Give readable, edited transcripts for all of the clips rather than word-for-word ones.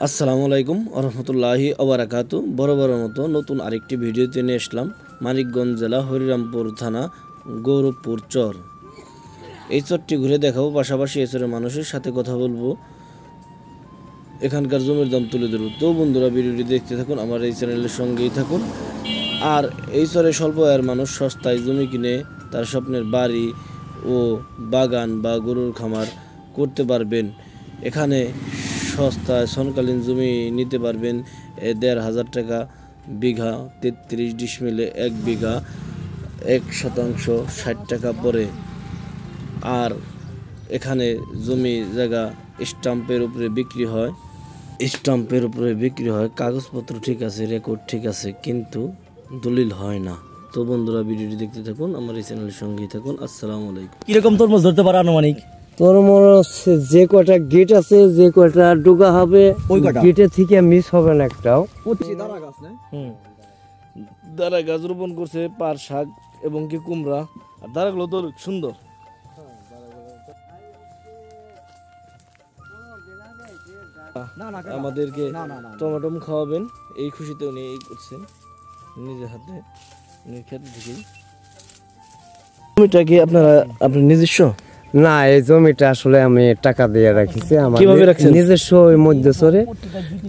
আসসালামু আলাইকুম রহমতুল্লাহি ওবারাকাতু। বড় মতো নতুন আরেকটি ভিডিওতে নিয়ে আসলাম মানিকগঞ্জ জেলা হরিরামপুর থানা গৌরবপুর চর। এই চরটি ঘুরে দেখাবো, পাশাপাশি এই চরের মানুষের সাথে কথা বলবো, এখানকার জমির দাম তুলে ধরবো। তো বন্ধুরা, ভিডিওটি দেখতে থাকুন, আমার এই চ্যানেলের সঙ্গেই থাকুন। আর এই চরে স্বল্প আয়ের মানুষ সস্তায় জমি কিনে তার স্বপ্নের বাড়ি ও বাগান বা গরুর খামার করতে পারবেন। এখানে সস্তায় সনকালীন জমি নিতে পারবেন ১,৫০০ টাকা বিঘা, ৩৩ ডিসমিলে ১ বিঘা, ১% ৬০ টাকা পড়ে। আর এখানে জমি জায়গা স্টাম্পের উপরে বিক্রি হয়, কাগজপত্র ঠিক আছে, রেকর্ড ঠিক আছে, কিন্তু দলিল হয় না। তো বন্ধুরা, ভিডিওটি দেখতে থাকুন, আমার এই চ্যানেলের সঙ্গেই থাকুন। আসসালামু আলাইকুম। কিরকম তরমুজ ধরতে পারে আনুমানিক? তরমুজ যে কয়টা গেট আছে, যে কয়টা ডুগা হবে, ওই কয়টা গেটে থেকে মিস হবে না একটাও। দাঁড়া গাছ রোপণ করছে, পার শাক এবং কি কুমড়া। আর দাঁড়াগুলো তো সুন্দর। আমাদেরকে টমেটো খাওয়াবেন, এই খুশিতে উনি এই করছেন নিজের হাতে, খেতে থেকেই। জমিটা কি আপনার নিজস্ব? না, এই জমিটা আসলে আমি টাকা দিয়ে রাখিছি আমার। কিভাবে রাখছেন? নিজস্ব মধ্যচরে।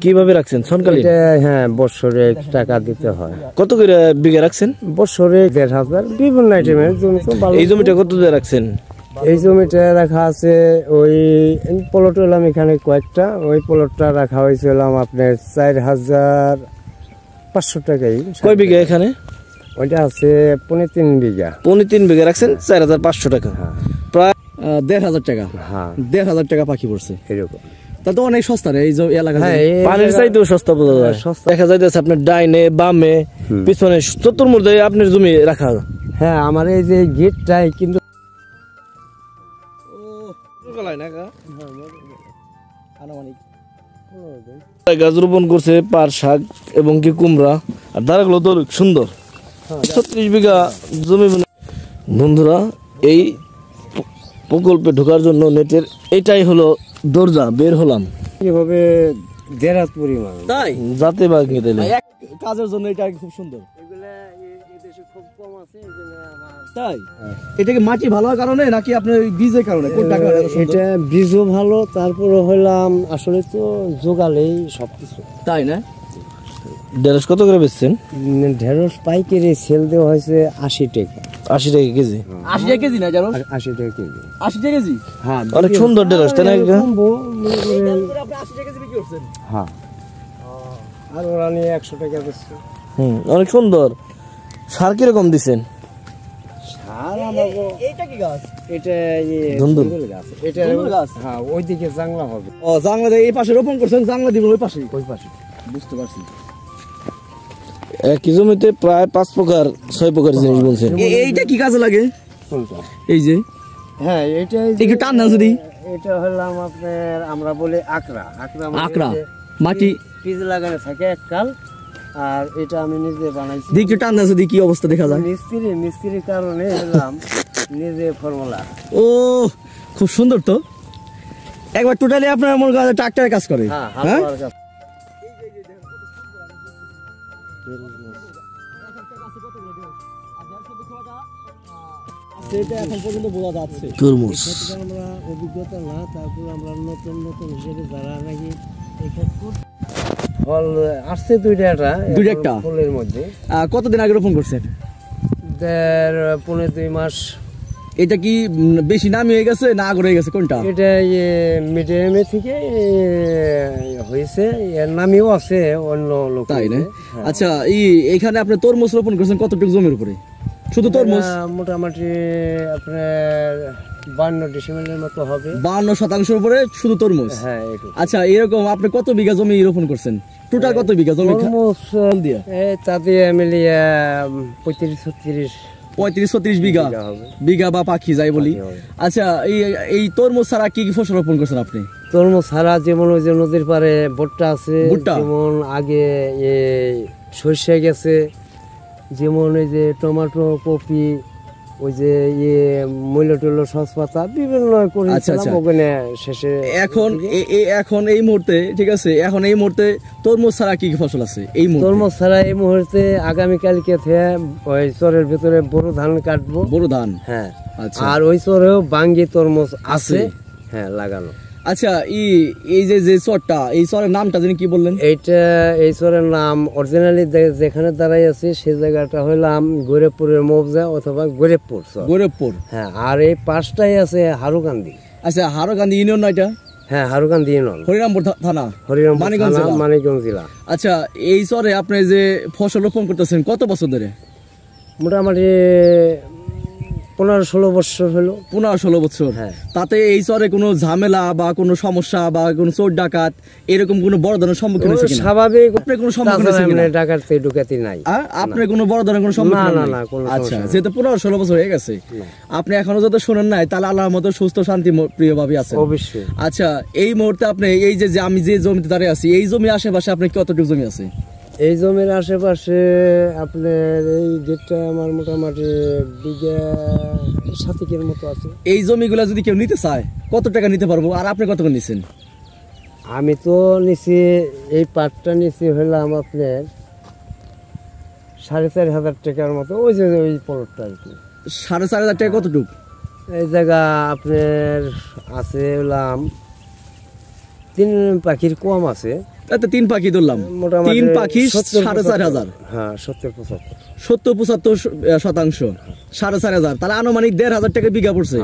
কিভাবে রাখছেন? সনকালীন? হ্যাঁ, বছরে টাকা দিতে হয়। কত করে বিঘা রাখছেন? বছরে ১,৫০০ বিভিন্ন আইটেমের জমি। তো এই জমিটা কত দিয়ে রাখছেন? এই জমিটা রাখা আছে ওই প্লট হলাম এখানে কয়েকটা। ওই প্লটটা রাখা হয়েছিল আপনার ৪,৫০০ টাকাই। কয় বিঘা এখানে? ওইটা আছে ৩.৫ বিঘা। ৩.৫ বিঘা রাখছেন ৪,৫০০ টাকা, প্রায় ১,৫০০ টাকা। হ্যাঁ, ১,৫০০ টাকা পাখি পড়ছে এরকম। তা তো অনেক সস্তা রে এই এলাকা। পানির চাইতেও সস্তা বোঝা যায়। দেখা যাইতেছে আপনার ডাইনে বামে পিছনে চতুর্মুখে আপনার জমি রাখা। হ্যাঁ, আমার এই যে গেটটাই কিন্তু গাছ রোপণ করছে, পার শাক এবং কি কুমড়া। আর দাঁড়াগুলো তো সুন্দর। ৩৬ বিঘা জমি। বন্ধুরা, এই প্রকল্পে ঢোকার জন্য নেটের এটাই হলো দরজা। বের হলাম এভাবে দেড় পরিমাণ, তাই যাতে বা কাজের জন্য এটা খুব সুন্দর। তাই এটা কি মাটি ভালো কারণে নাকি আপনার বীজের কারণে? কোনটা কারণে? এটা বীজও ভালো, তারপরে হইলাম আসলে তো জোগালেই সবকিছু। তাই না? ঢেঁড়স কত করে বেচছেন? ঢেঁড়স পাইকারি সেল দেওয়া হয়েছে ৮০ টাকা। ৮০ টাকা কেজি? ৮০ টাকা কেজি না জানো? ৮০ টাকা কেজি। ৮০ টাকা কেজি? হ্যাঁ, অনেক সুন্দর ঢেঁড়স, তাই না? আপনি ৮০ টাকা কেজি বিক্রি করছেন? হ্যাঁ, আর ওরা নিয়ে ১০০ টাকা বেচছে। অনেক সুন্দর। সার কিরকম দিচ্ছেন? সার আমাকে এইটা কি গাছ? এটা ধুন্দুল গাছ। এটা গাছ? হ্যাঁ, ওইদিকে জাংলা হবে। ও, জাংলা এই পাশে রোপণ করছেন, জাংলা দিবেন ওই পাশে? ওই পাশে। বুঝতে পারছি। একই জমিতে প্রায় ৫ প্রকার ৬ প্রকার জিনিস বলছেন। এইটা কি কাজে লাগে? কোনটা? এই যে হ্যাঁ, এটা একটু টান না যদি। এটা হলাম আপনার আমরা বলি আকড়া। আকড়া মাটি পিজ লাগানো থাকে এককাল। আর এটা আমি নিজে বানাইছি। একটু টান না যদি কি অবস্থা দেখা যায়। মিস্ত্রির কারণে হলাম নিজে ফর্মুলা। ও, খুব সুন্দর তো। একবার টোটালি আপনার মনে করেন ট্রাক্টরের কাজ করে। হ্যাঁ, হ্যাঁ, সেটা এখন পর্যন্ত বোঝা যাচ্ছে। তরমুজ আমরা অভিজ্ঞতা না, তারপর আমরা নতুন হিসেবে যারা নাকি ফল আসছে দুইটা ফুলের মধ্যে। কতদিন আগে রোপণ করছেন? ১.৫-২ মাস। এটা কি বেশি নামি হয়ে গেছে না আগর হয়ে গেছে? কোনটা? এটা মিডিয়ামে থেকে হয়েছে, এর নামিও আছে অন্য লোক। তাই না? আচ্ছা, এইখানে আপনি তরমুজ রোপণ করছেন কতটুকু জমির উপরে? শুধু তরমুজ মোটামুটি আপনার ৫২ ডিসিমেলের মতো হবে। ৫২% উপরে শুধু তরমুজ? হ্যাঁ। আচ্ছা, এরকম আপনি কত বিঘা জমি রোপণ করছেন? টোটাল কত বিঘা জমি দিয়ে? তা দিয়ে মিলিয়ে ৩৫-৩৬ বিঘা বা পাখি যাই বলি। আচ্ছা, এই তরমুজ ছাড়া কি কি ফসল রোপণ করছেন আপনি? তরমুজ ছাড়া যেমন ওই যে নদীর পারে ভুট্টা আছে, যেমন আগে সরষে গেছে, যেমন ওই যে টমেটো, কপি, ওই যে মূল্য টুল্য সসপাতা বিভিন্ন করেছিলাম ওখানে শেষে। এখন এই মুহূর্তে ঠিক আছে, এখন এই মুহূর্তে তরমুজ ছাড়া কি কি ফসল আছে? এই তরমুজ ছাড়া এই মুহূর্তে আগামীকালকে থেকে ওই চরের ভিতরে বড় ধান কাটবো। বড় ধান, হ্যাঁ। আর ওই চরেও বাঙ্গি তরমুজ আছে, হ্যাঁ, লাগানো। আচ্ছা, এই যে চরটা, এই চরের নামটা জানি কি বললেন? এই চরের নাম অরিজিনালি যেখানে দাঁড়াই আছে সেই জায়গাটা হইলাম গরিবপুরের মৌজা অথবা গরিবপুর। গরিবপুর, হ্যাঁ। আর এই পাশটাই আছে হারুকান্দি। আচ্ছা, হারুকান্দি ইউনিয়ন না এটা? হ্যাঁ, হারুকান্দি ইউনিয়ন, হরিরামপুর থানা, মানিকগঞ্জ জেলা। আচ্ছা, এই চরে আপনি যে ফসল রোপণ করতেছেন কত বছর ধরে? মোটামুটি 15-16 বছর হলো। 15-16 বছর। হ্যাঁ। তাতে এই চরে কোনো ঝামেলা বা কোনো সমস্যা বা কোনো চোর ডাকাত এরকম কোনো বড় ধরনের সম্মুখীন হয়েছে কিনা? স্বাভাবিক, আপনি কোনো সম্মুখীন হয়েছে কিনা? ডাকাতি ডুকাতি নাই। আপনি কোনো বড় ধরনের কোনো সম্মুখীন? না। আচ্ছা, যেহেতু 15-16 বছর হয়ে গেছে, আপনি এখনো যত শুনেন নাই, তাহলে আল্লাহর মতো সুস্থ শান্তি প্রিয় ভাবে আছেন অবশ্যই। আচ্ছা, এই মুহূর্তে আপনি এই যে আমি যে জমিতে দাঁড়িয়ে আছি, এই জমি আশেপাশে আপনি কতটুকু জমি আছে? এই জমির আশেপাশে আপনার এই গেটটা আমার মোটামুটি বিঘা 7 মতো আছে। এই জমিগুলা যদি কেউ নিতে চায় কত টাকা নিতে পারবো? আর আপনি কত করে নিচ্ছেন? আমি তো নিছি, এই পাটটা নিছি হইলাম আপনার 4,500 টাকার মতো। ওই যে ওই প্লটটা আর কি। 4,500 টাকা কতটুক? এই জায়গা আপনার আছে হইলাম 3 পাখির কম আছে। তাতে 3 পাখি ধরলাম, 3 পাখি 4,500। হ্যাঁ, 70-75 শতাংশ 4,500, তাহলে আনুমানিক 1,500 টাকা বিঘা পড়ছে।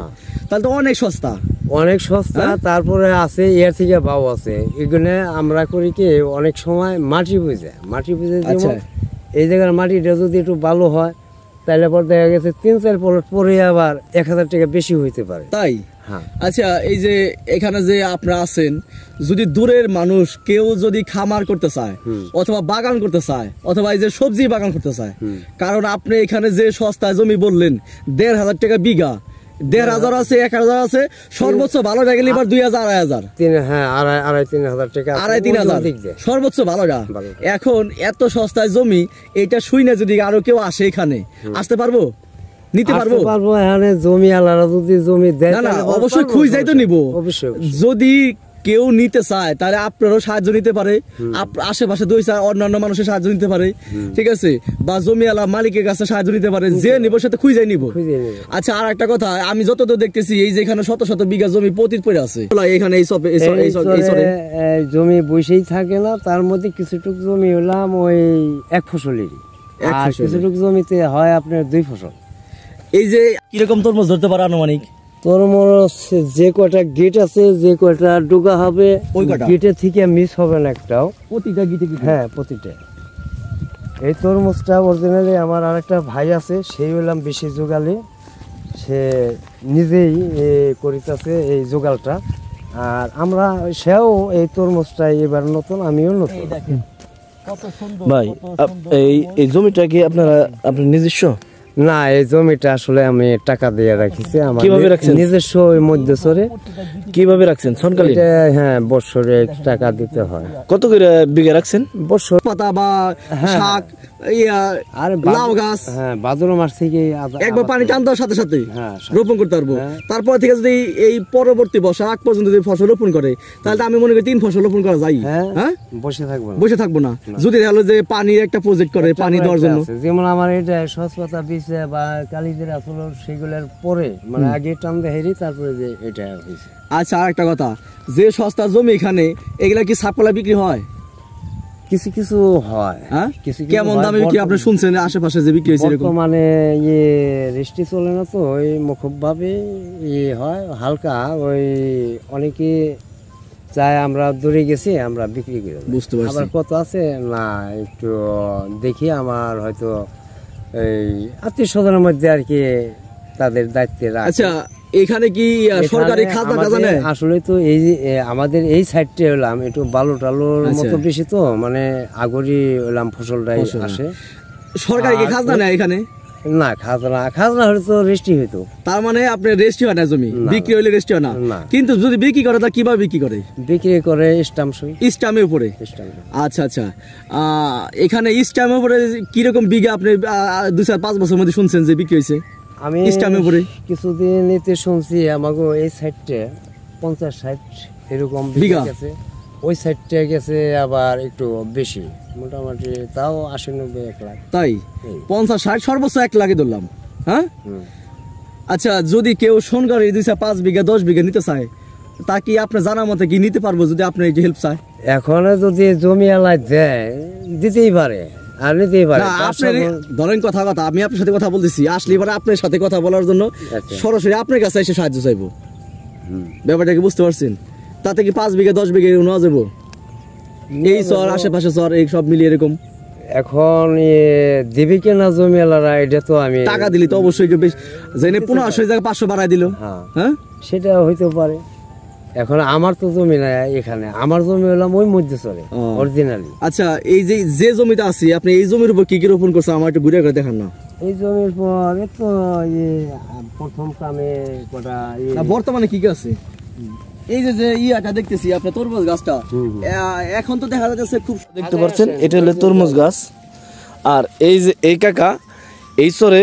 তাহলে তো অনেক সস্তা, অনেক সস্তা। তারপরে আছে এর থেকে ভাও আছে। এগুলো আমরা করি কি অনেক সময় মাটি বুঝে যেমন এই জায়গার মাটিটা যদি একটু ভালো হয় তাহলে পর দেখা গেছে 3-4 প্লট পরে আবার 1,000 টাকা বেশি হইতে পারে। তাই? হ্যাঁ। আচ্ছা, এই যে এখানে যে আপনারা আছেন, যদি দূরের মানুষ কেউ যদি খামার করতে চায় অথবা বাগান করতে চায় অথবা এই যে সবজি বাগান করতে চায়, কারণ আপনি এখানে যে সস্তায় জমি বললেন 1,500 টাকা বিঘা, 1,500 আছে, 1,000 আছে, সর্বোচ্চ ভালো গেলে এবার 2,000-2,500। হ্যাঁ, 2,500-3,000 টাকা, 2,500-3,000 সর্বোচ্চ ভালোটা। এখন এত সস্তায় জমি, এটা শুনে যদি আরো কেউ আসে এখানে, আসতে পারবো? নিতে পারবো? এখানে জমি আলাদা যদি জমি দেয় না, অবশ্যই খুঁজ যাই তো নিব। অবশ্যই। যদি কেউ নিতে চায় তাহলে আপনারও সাহায্য নিতে পারে, আশেপাশে 2-4 অন্যান্য মানুষের সাহায্য নিতে পারে, ঠিক আছে? বা জমিওয়ালা মালিকের কাছে সাহায্য নিতে পারে, যে নিব সাথে খুঁজে নিব। আচ্ছা, আর একটা কথা, আমি যতদূর দেখতেছি এই যে এখানে শত শত বিঘা জমি পতিত পড়ে আছে এখানে। এই জমি বসেই থাকে না, তার মধ্যে কিছুটুকু জমি হলাম ওই 1 ফসলেরই, আর কিছুটুকু জমিতে হয় আপনার 2 ফসল। এই যে কিরকম তরমুজ ধরতে পারে আনুমানিক? তরমুজ যে কয়টা গেট আছে, যে কয়টা ডুগা হবে, ওই গেটে থেকে মিস হবে না একটাও। প্রতিটা গেটে? হ্যাঁ, প্রতিটা। এই তরমুজটা অরিজিনালি আমার আরেকটা ভাই আছে, সেই হলাম বেশি জোগালে, সে নিজেই করিতেছে এই জোগালটা। আর আমরা সেও এই তরমুজটা এবার নতুন, আমিও নতুন। ভাই, এই জমিটা কি আপনার নিজস্ব? না, এই জমিটা আসলে আমি টাকা দিয়ে রাখিছি। আমার কিভাবে রাখছেন? নিজস্ব ওই মধ্যচরে। কিভাবে রাখছেন? সরকারি? হ্যাঁ, বছরে টাকা দিতে হয়। কত করে বিঘা রাখছেন? বছর পাতা বা শাক, আর লাউ গাছ, হ্যাঁ, ভাদ্র মাস থেকে একবার পানি টান দেওয়ার সাথে সাথে রোপণ করতে পারবো। তারপর থেকে যদি এই পরবর্তী বর্ষা আগ পর্যন্ত যদি ফসল রোপণ করে, তাহলে আমি মনে করি 3 ফসল রোপণ করা যায়। হ্যাঁ, বসে থাকবো না। যদি তাহলে যে পানির একটা প্রজেক্ট করে পানি দেওয়ার জন্য, যেমন আমার এটা সসপাতা বীজ বা কালিদের আসলে সেগুলোর পরে মানে আগে টান দেহেরি, তারপরে যে এটা হয়েছে। আচ্ছা, আর একটা কথা, যে সস্তা জমি এখানে, এগুলা কি সাপ্লাই বিক্রি হয়? কিছু কিছু হয়। হ্যাঁ, কেমন দামে বিক্রি আপনি শুনছেন আশেপাশে যে বিক্রি হয়েছে? এরকম মানে রেস্টি চলে না তো, ওই মুখব ভাবে হয় হালকা। ওই অনেকে চায় আমরা দূরে গেছি, আমরা বিক্রি করি। বুঝতে পারছি। আবার কত আছে না একটু দেখি, আমার হয়তো এই আত্মীয় স্বজনের মধ্যে আর কি তাদের দায়িত্বে রাখে। আচ্ছা, এখানে কি সরকারি খাজনা টাজনা? আসলে তো এই আমাদের এই সাইডটা হলাম একটু বালু টালুর মতো বেশি, তো মানে আগরি হলাম ফসলটাই আসে। সরকারি কি খাজনা নেয় এখানে? না, খাজনা হলে তো রেস্টি হইতো। তার মানে আপনি রেস্টি হয় না, জমি বিক্রি হইলে রেস্টি হয় না। কিন্তু যদি বিক্রি করে, তা কিভাবে বিক্রি করে? বিক্রি করে স্টাম্পের উপরে। আচ্ছা আচ্ছা, এখানে স্টাম্পের উপরে কিরকম বিঘা আপনি 2-4-5 বছরের মধ্যে শুনছেন যে বিক্রি হয়েছে? আমি ইসলামের উপরে কিছুদিন এতে শুনছি আমাকে এই সাইডটা 50-60 এরকম বিঘা বিঘা গেছে, ওই সাইডটা গেছে আবার একটু বেশি, মোটামুটি তাও 80-90 লাখ। তাই 50-60 সর্বোচ্চ 1 লাখে ধরলাম। হ্যাঁ, আচ্ছা যদি কেউ সোনগড়ে 2-5 বিঘা 10 বিঘা নিতে চায়, তা কি আপনার জানা মতে কি নিতে পারবো যদি আপনি একটু হেল্প চায়? এখন যদি জমি আলাদা দেয় দিতেই পারে আর নিতেই পারে। না আপনি ধরেন কথা আমি আপনার সাথে কথা বলতেছি, আসলে এবার আপনার সাথে কথা বলার জন্য সরাসরি আপনার কাছে এসে সাহায্য চাইবো, ব্যাপারটা কি বুঝতে পারছেন? তাতে কি 5 বিঘা 10 বিঘা নেওয়া যাবো? এই চর আশেপাশে চর এই সব মিলিয়ে এরকম এখন দিবি কেনা জমি আলারা, এটা তো আমি টাকা দিলি তো অবশ্যই জেনে 1500 জায়গায় 500 বাড়াই দিল। হ্যাঁ সেটা হইতে পারে। এখন আমার তো জমি নাই এখানে, আমার জমি হলাম ওই মধ্যে চলে অরিজিনালি। আচ্ছা এই যে জমিটা আছে আপনি এই জমির উপর কি কি রোপণ করছেন আমার একটু ঘুরে ঘুরে দেখান না। এই জমির পর তো প্রথম কামে কটা বর্তমানে কি কি আছে? এই যে ইয়াটা দেখতেছি আপনার তরমুজ গাছটা, এখন তো দেখা যাচ্ছে খুব দেখতে পাচ্ছেন এটা হলো তরমুজ গাছ। আর এই যে এই কাকা এই চরে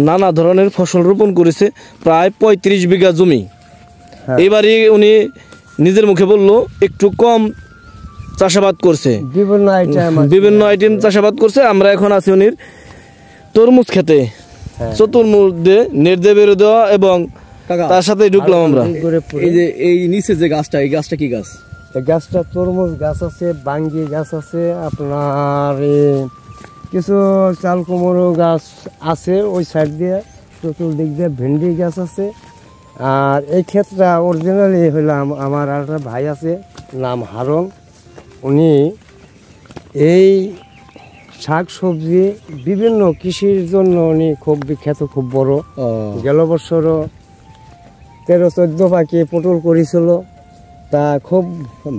নানা ধরনের ফসল রোপণ করেছে, প্রায় 35 বিঘা জমি। এবারে উনি নিজের মুখে বললো একটু কম চাষাবাদ করছে, বিভিন্ন আইটেম চাষাবাদ করছে। আমরা এখন আছি উনির তরমুজ খেতে, চতুর্মধ্যে নেট দিয়ে বেরো দেওয়া এবং তার সাথে ঢুকলাম আমরা। এই যে এই নিচে যে গাছটা, এই গাছটা কি গাছ? এই গাছটা তরমুজ গাছ আছে, বাঙ্গি গাছ আছে, আপনার কিছু চাল কুমড়ো গাছ আছে ওই সাইড দিয়ে, চতুর্দিক দিয়ে ভেন্ডি গাছ আছে। আর এই ক্ষেত্রে অরিজিনালি হইলাম আমার আর একটা ভাই আছে নাম হারন, উনি এই শাক সবজি বিভিন্ন কৃষির জন্য উনি খুব বিখ্যাত, খুব বড়। গেল বছরও 13-14 পাখি পটল করেছিল, তা খুব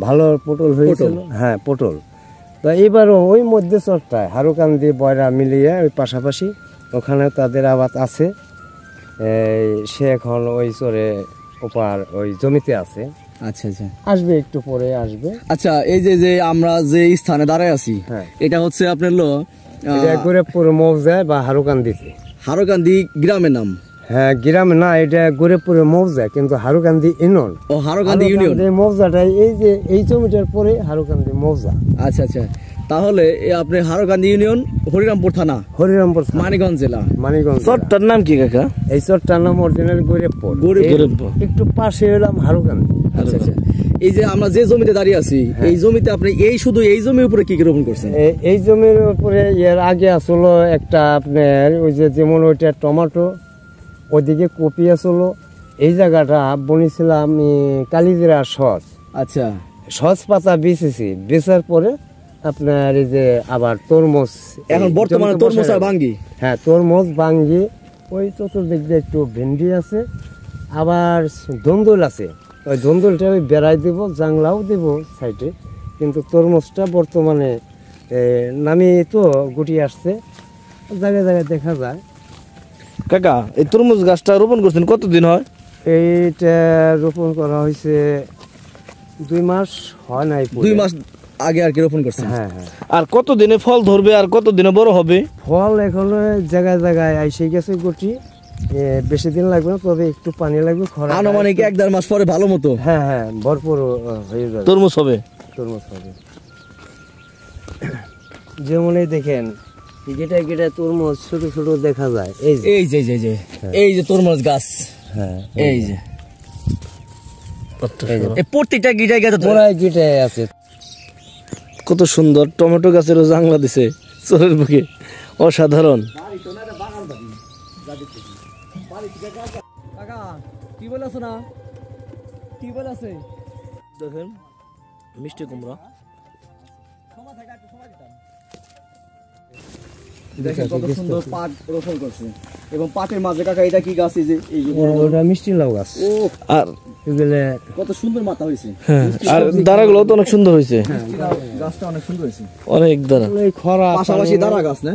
ভালো পটল হয়েছিল। হ্যাঁ পটল। তো এইবারও ওই মধ্যে চরটায় হারুকান্দি বয়রা মিলিয়ে ওই পাশাপাশি ওখানে তাদের আবাদ আছে। সে এখন ওই চরে ওপার ওই জমিতে আছে। আচ্ছা আচ্ছা, আসবে একটু পরে আসবে। আচ্ছা এই যে আমরা যে স্থানে দাঁড়ায় আছি, এটা হচ্ছে আপনার গোরেপুর মৌজায় বা হারুকান্দিতে। হারুকান্দি গ্রামের নাম? হ্যাঁ গ্রাম না, এটা গোরেপুরে মৌজা, কিন্তু হারুকান্দি ইউনিয়ন। ও হারুকান্দি ইউনিয়ন মৌজাটাই এই যে এই জমিটার পরে হারুকান্দি মৌজা। আচ্ছা আচ্ছা, তাহলে আপনি হারুকান্দি ইউনিয়ন, হরিরামপুর থানা, হরিরামপুর মানিকগঞ্জ জেলা। মানিকগঞ্জ। চরটার নাম কি কাকা? এই চরটার নাম অরিজিনাল গোরেপুর, একটু পাশে হলাম হারুকান্দি। আচ্ছা আচ্ছা, এই যে আমরা যে জমিতে দাঁড়িয়ে আছি, এই জমিতে আপনি শুধু এই জমির উপরে কি কি রোপণ করছেন? এই জমির উপরে এর আগে আসলো একটা আপনার ওই যে যেমন ওইটা টমেটো, ওইদিকে কপি আসলো, এই জায়গাটা বনেছিলাম কালিজিরা সস। আচ্ছা, সস পাতা বেচেছি, বেচার পরে আপনার এই যে আবার তরমুজ, এখন বর্তমানে তরমুজ আর বাঙ্গি। হ্যাঁ তরমুজ বাঙ্গি, ওই চতুর্দিক দিয়ে একটু ভেন্ডি আছে, আবার ধন্দুল আছে। ওই ধন্দুলটা আমি বেড়াই দেবো, জাংলাও দেবো সাইডে, কিন্তু তরমুজটা বর্তমানে নামি তো গুটি আসছে, জায়গায় জায়গায় দেখা যায়। কাকা এই তরমুজ গাছটা রোপণ করছেন কতদিন হয়? এইটা রোপণ করা হয়েছে 2 মাস হয় নাই। 2 মাস আগে আর কি রোপণ করছেন? হ্যাঁ হ্যাঁ। আর কতদিনে ফল ধরবে আর কতদিনে বড় হবে? ফল এখন জায়গায় জায়গায় আইসে গেছে গুটি, বেশি দিন লাগবে না, তবে একটু পানি লাগবে। আনুমানিক 1-1.5 মাস পরে ভালো মতো হ্যাঁ হ্যাঁ ভরপুর হয়ে যাবে, তরমুজ হবে। তরমুজ হবে। যেমন এই দেখেন গেটা গেটা তরমুজ ছোট ছোট দেখা যায়। এই যে তরমুজ গাছ, হ্যাঁ এই যে প্রত্যেকটা গিটায় গিটায় আছে। কত সুন্দর টমেটো গাছেরও জাংলা দিছে চরের বুকে, অসাধারণ। দেখেন মিষ্টি কুমড়া, দেখেন কত সুন্দর পাট রোপণ করছে। এবং পাটের মাঝে কাকা এটা কি গাছ? ওটা মিষ্টি লাউ গাছ। ও আর এগুলো কত সুন্দর মাথা হয়েছে। আর দাঁড়াগুলো তো অনেক সুন্দর হয়েছে, গাছটা অনেক সুন্দর হয়েছে, অনেক দাঁড়া। পাশাপাশি দাঁড়া গাছ না?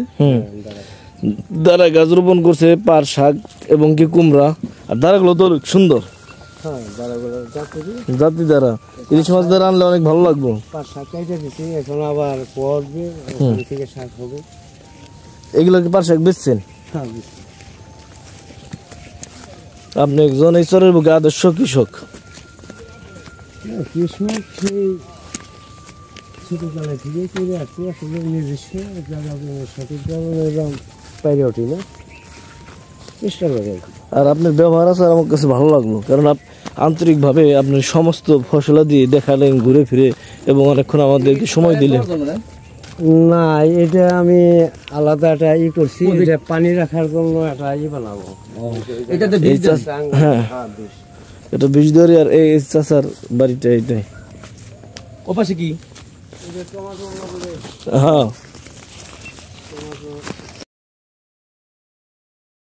দাঁড়া গাছ রোপণ করছে, পাট শাক এবং কি কুমড়া। আর দাঁড়াগুলো তো অনেক সুন্দর, জাতি দাঁড়া। ইলিশ মাছ দ্বারা আনলে অনেক ভালো লাগবে। পাট শাক কেটে দিচ্ছি, এখন আবার পড়বে, ওখান থেকে শাক হবে। এগুলো কি পাট শাক বেচছেন? হ্যাঁ আপনি একজন এই চরের বুকে আদর্শ কৃষক। কৃষক সেই ছোটবেলা থেকে করে আসছে, আসলে নিজস্ব জায়গা সঠিকভাবে পাইরে ওঠি না, চেষ্টা করে। আর আপনার ব্যবহার আছে আমার কাছে ভালো লাগলো, কারণ আন্তরিকভাবে আপনি সমস্ত ফসলাদি দেখালেন ঘুরে ফিরে এবং অনেকক্ষণ আমাদেরকে সময় দিলেন। না, এটা আমি আলাদা একটা করছি, এটা পানি রাখার জন্য একটা বানাবো। এটাতে এই হ্যাঁ, এটা বিষ দরি। আর এই চাচার বাড়িটা এইটাই। ওপাশে কি? হ্যাঁ,